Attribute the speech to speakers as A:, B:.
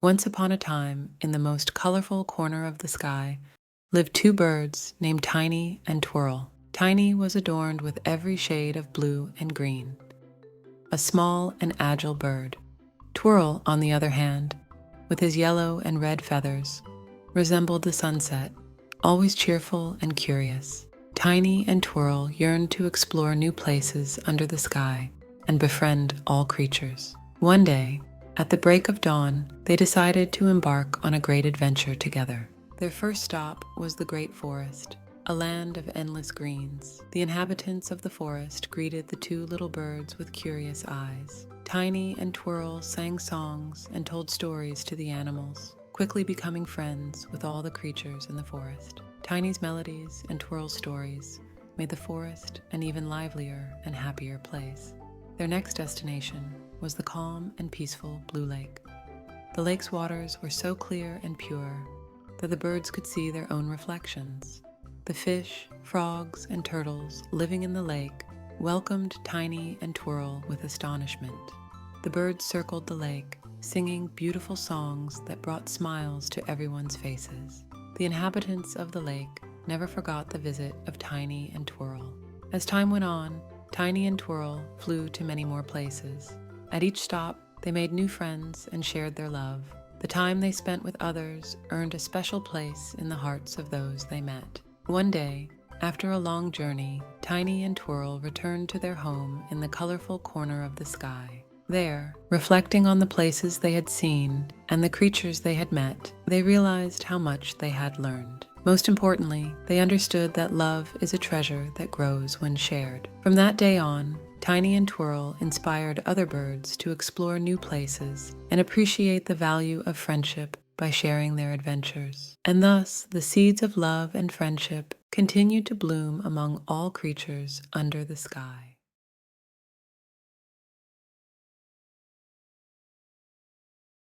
A: Once upon a time, in the most colorful corner of the sky, lived two birds named Tiny and Twirl. Tiny was adorned with every shade of blue and green, a small and agile bird. Twirl, on the other hand, with his yellow and red feathers, resembled the sunset, always cheerful and curious. Tiny and Twirl yearned to explore new places under the sky and befriend all creatures. One day, at the break of dawn, they decided to embark on a great adventure together. Their first stop was the Great Forest, a land of endless greens. The inhabitants of the forest greeted the two little birds with curious eyes. Tiny and Twirl sang songs and told stories to the animals, quickly becoming friends with all the creatures in the forest. Tiny's melodies and Twirl's stories made the forest an even livelier and happier place. Their next destination was the calm and peaceful Blue Lake. The lake's waters were so clear and pure that the birds could see their own reflections. The fish, frogs, and turtles living in the lake welcomed Tiny and Twirl with astonishment. The birds circled the lake, singing beautiful songs that brought smiles to everyone's faces. The inhabitants of the lake never forgot the visit of Tiny and Twirl. As time went on, Tiny and Twirl flew to many more places. At each stop, they made new friends and shared their love. The time they spent with others earned a special place in the hearts of those they met. One day, after a long journey, Tiny and Twirl returned to their home in the colorful corner of the sky. There, reflecting on the places they had seen and the creatures they had met, they realized how much they had learned. Most importantly, they understood that love is a treasure that grows when shared. From that day on, Tiny and Twirl inspired other birds to explore new places and appreciate the value of friendship by sharing their adventures. And thus, the seeds of love and friendship continued to bloom among all creatures under the sky.